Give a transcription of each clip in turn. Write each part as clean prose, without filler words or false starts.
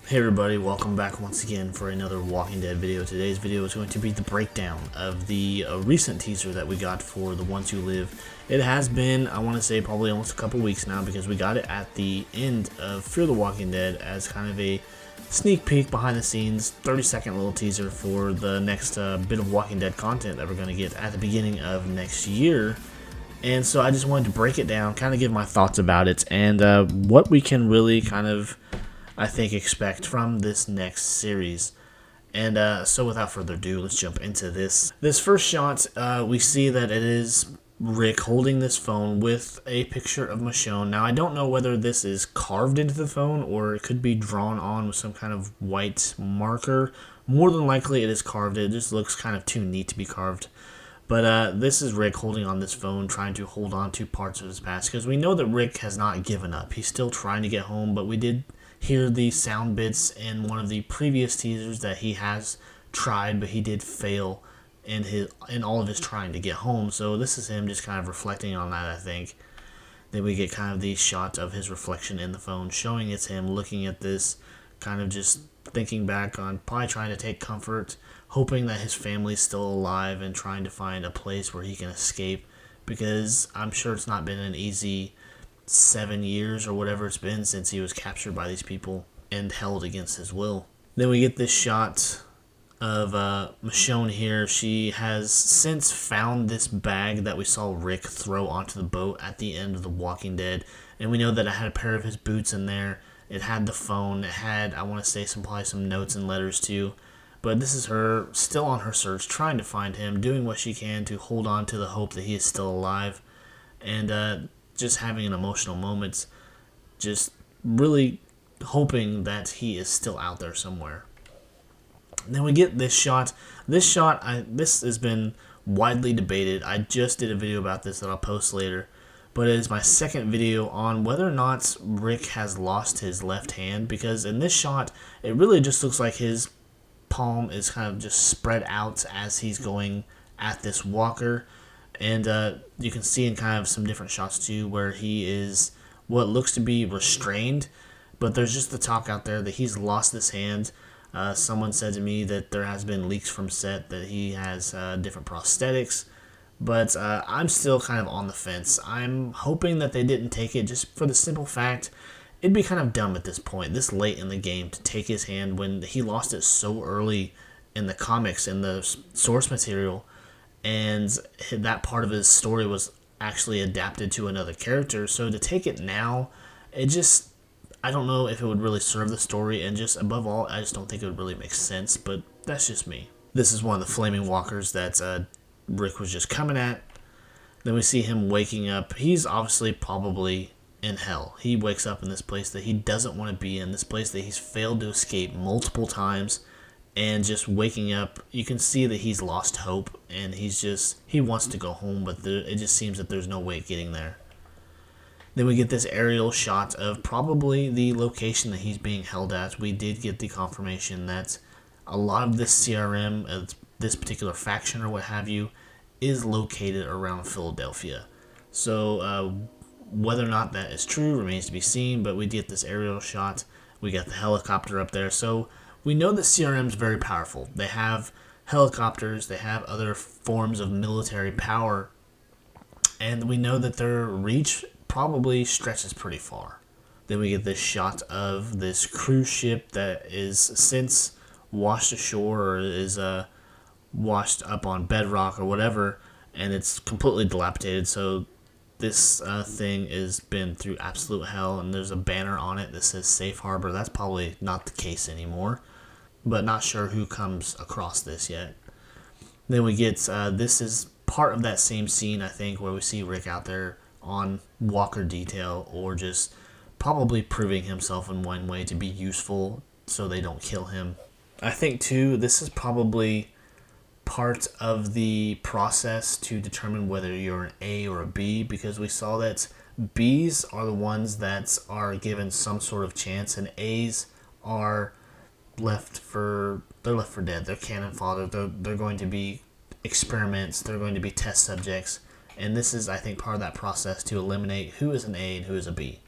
Hey everybody, welcome back once again for another Walking Dead video. Today's video is going to be the breakdown of the recent teaser that we got for The Ones Who Live. It has been, I want to say, probably almost a couple weeks now because we got it at the end of Fear the Walking Dead as kind of a sneak peek behind the scenes, 30-second little teaser for the next bit of Walking Dead content that we're going to get at the beginning of next year. And so I just wanted to break it down, kind of give my thoughts about it, and what we can really kind of, I think, expect from this next series. And so without further ado, let's jump into this. This first shot, we see that it is Rick holding this phone with a picture of Michonne. Now, I don't know whether this is carved into the phone or it could be drawn on with some kind of white marker. More than likely it is carved. It just looks kind of too neat to be carved. But this is Rick holding on this phone, trying to hold on to parts of his past. Because we know that Rick has not given up. He's still trying to get home, but we did hear the sound bits in one of the previous teasers that he has tried, but he did fail in all of his trying to get home. So this is him just kind of reflecting on that, I think. Then we get kind of the shot of his reflection in the phone, showing it's him looking at this, kind of just thinking back on probably trying to take comfort, hoping that his family's still alive and trying to find a place where he can escape, because I'm sure it's not been an easy 7 years or whatever it's been since he was captured by these people and held against his will. Then we get this shot of Michonne here. She has since found this bag that we saw Rick throw onto the boat at the end of The Walking Dead, and we know that it had a pair of his boots in there. It had the phone. It had, I want to say, probably some notes and letters too. But this is her still on her search, trying to find him, doing what she can to hold on to the hope that he is still alive, and just having an emotional moment, just really hoping that he is still out there somewhere. And then we get this shot. This has been widely debated. I just did a video about this that I'll post later, but it is my second video on whether or not Rick has lost his left hand, because in this shot, it really just looks like his palm is kind of just spread out as he's going at this walker. And you can see in kind of some different shots too where he is what looks to be restrained, but there's just the talk out there that he's lost this hand. Someone said to me that there has been leaks from set that he has different prosthetics, but I'm still kind of on the fence. I'm hoping that they didn't take it, just for the simple fact it'd be kind of dumb at this point, this late in the game, to take his hand when he lost it so early in the comics, in the source material, and that part of his story was actually adapted to another character. So to take it now, it just, I don't know if it would really serve the story, and just above all, I just don't think it would really make sense, but that's just me. This is one of the flaming walkers that Rick was just coming at. Then we see him waking up. He's obviously probably in hell. He wakes up in this place that he doesn't want to be in, this place that he's failed to escape multiple times, and just waking up, you can see that he's lost hope, and he wants to go home, but it just seems that there's no way of getting there. Then we get this aerial shot of probably the location that he's being held at. We did get the confirmation that a lot of this CRM, this particular faction or what have you, is located around Philadelphia. So whether or not that is true remains to be seen, but we get this aerial shot. We got the helicopter up there, so we know that CRM is very powerful. They have helicopters, they have other forms of military power, and we know that their reach probably stretches pretty far. Then we get this shot of this cruise ship that is since washed ashore, or is washed up on bedrock or whatever, and it's completely dilapidated. So this thing has been through absolute hell, and there's a banner on it that says Safe Harbor. That's probably not the case anymore, but not sure who comes across this yet. Then we get, this is part of that same scene, I think, where we see Rick out there on walker detail, or just probably proving himself in one way to be useful so they don't kill him. I think, too, this is probably part of the process to determine whether you're an A or a B, because we saw that Bs are the ones that are given some sort of chance, and As are left for dead. They're cannon fodder. They're going to be experiments. They're going to be test subjects, and this is, I think, part of that process to eliminate who is an A and who is a B.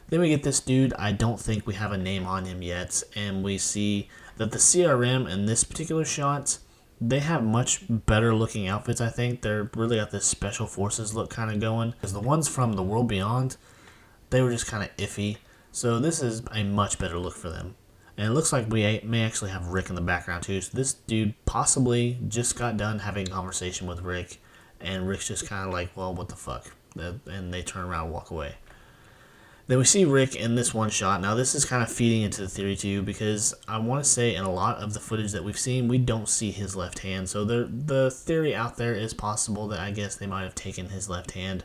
Then we get this dude, I don't think we have a name on him yet, and we see that the CRM in this particular shot, they have much better looking outfits, I think. They're really got this special forces look kind of going. Because the ones from The World Beyond, they were just kind of iffy. So this is a much better look for them. And it looks like we may actually have Rick in the background too. So this dude possibly just got done having a conversation with Rick, and Rick's just kind of like, well, what the fuck? And they turn around and walk away. Then we see Rick in this one shot. Now this is kind of feeding into the theory too, because I want to say in a lot of the footage that we've seen, we don't see his left hand. So the theory out there is possible that I guess they might have taken his left hand,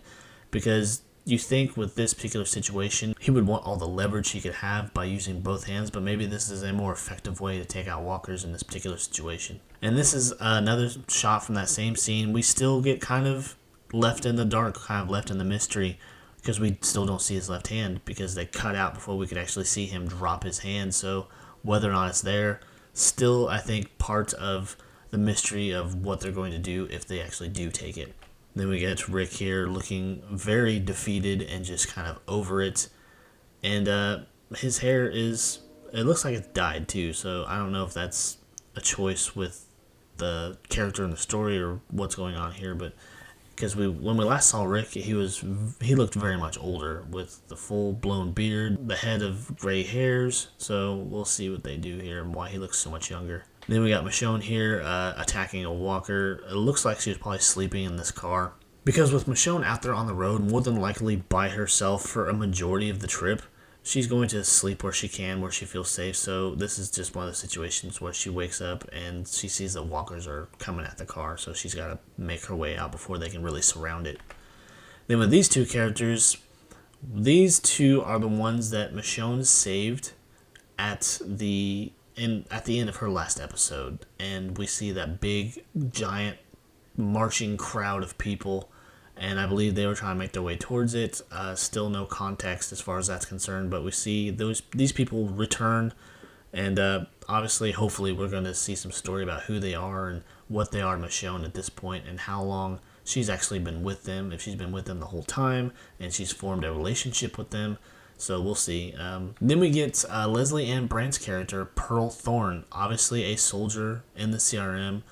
because you think with this particular situation, he would want all the leverage he could have by using both hands, but maybe this is a more effective way to take out walkers in this particular situation. And this is another shot from that same scene. We still get kind of left in the dark, kind of left in the mystery, because we still don't see his left hand, because they cut out before we could actually see him drop his hand. So whether or not it's there, still I think part of the mystery of what they're going to do if they actually do take it. Then we get Rick here looking very defeated and just kind of over it. And his hair it looks like it's dyed too, so I don't know if that's a choice with the character in the story or what's going on here, but because when we last saw Rick, he looked very much older with the full-blown beard, the head of gray hairs, so we'll see what they do here and why he looks so much younger. Then we got Michonne here attacking a walker. It looks like she was probably sleeping in this car, because with Michonne out there on the road, more than likely by herself for a majority of the trip, she's going to sleep where she can, where she feels safe. So this is just one of the situations where she wakes up and she sees that walkers are coming at the car, so she's got to make her way out before they can really surround it. Then with these two characters, these two are the ones that Michonne saved at the end of her last episode, and we see that big, giant, marching crowd of people. And I believe they were trying to make their way towards it. Still no context as far as that's concerned, but we see these people return, and obviously, hopefully, we're going to see some story about who they are and what they are to Michonne at this point, and how long she's actually been with them, if she's been with them the whole time, and she's formed a relationship with them. So we'll see. Then we get Leslie Ann Brandt's character, Pearl Thorne, obviously a soldier in the CRM.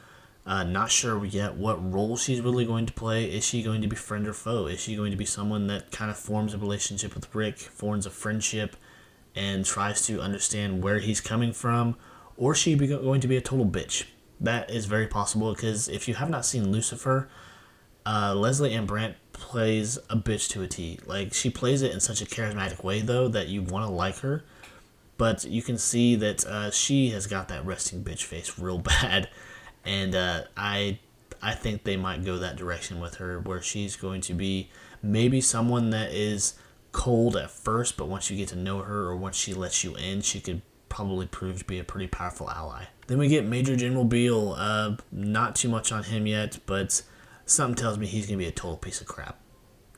Not sure yet what role she's really going to play. Is she going to be friend or foe? Is she going to be someone that kind of forms a relationship with Rick, forms a friendship, and tries to understand where he's coming from? Or is she going to be a total bitch? That is very possible, because if you have not seen Lucifer, Leslie Ann Brandt plays a bitch to a T. Like, she plays it in such a charismatic way, though, that you want to like her. But you can see that she has got that resting bitch face real bad. And I think they might go that direction with her, where she's going to be maybe someone that is cold at first, but once you get to know her, or once she lets you in, she could probably prove to be a pretty powerful ally. Then we get Major General Beale. Not too much on him yet, but something tells me he's going to be a total piece of crap.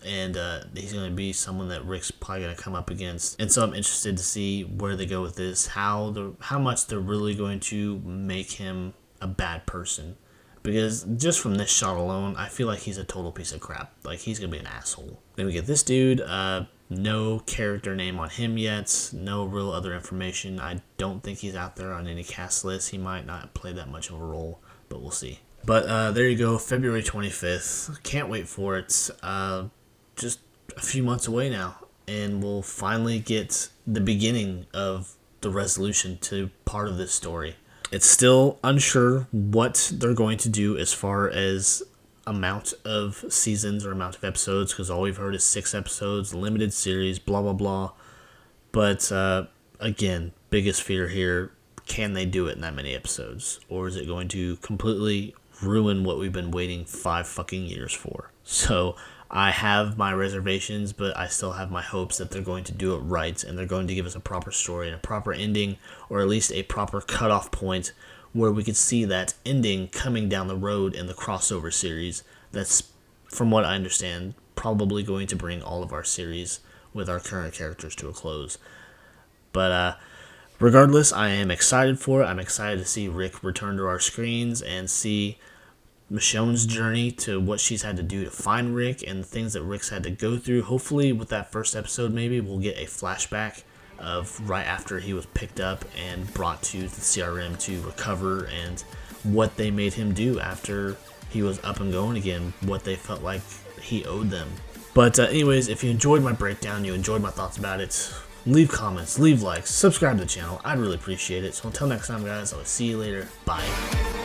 And he's going to be someone that Rick's probably going to come up against. And so I'm interested to see where they go with this, how much they're really going to make him a bad person, because just from this shot alone, I feel like he's a total piece of crap. Like, he's gonna be an asshole. Then we get this dude, no character name on him yet, no real other information. I don't think he's out there on any cast list. He might not play that much of a role, but we'll see. But there you go, February 25th. Can't wait for it. Just a few months away now, and we'll finally get the beginning of the resolution to part of this story. It's still unsure what they're going to do as far as amount of seasons or amount of episodes, because all we've heard is 6 episodes, limited series, blah, blah, blah. But again, biggest fear here, can they do it in that many episodes? Or is it going to completely ruin what we've been waiting 5 fucking years for? So I have my reservations, but I still have my hopes that they're going to do it right, and they're going to give us a proper story and a proper ending, or at least a proper cutoff point where we could see that ending coming down the road in the crossover series. That's, from what I understand, probably going to bring all of our series with our current characters to a close. But regardless, I am excited for it. I'm excited to see Rick return to our screens and see Michonne's journey to what she's had to do to find Rick and the things that Rick's had to go through. Hopefully with that first episode, maybe we'll get a flashback of right after he was picked up and brought to the CRM to recover, and what they made him do after he was up and going again, what they felt like he owed them. But anyways, if you enjoyed my breakdown, you enjoyed my thoughts about it, leave comments, leave likes, subscribe to the channel. I'd really appreciate it. So until next time, guys, I'll see you later. Bye.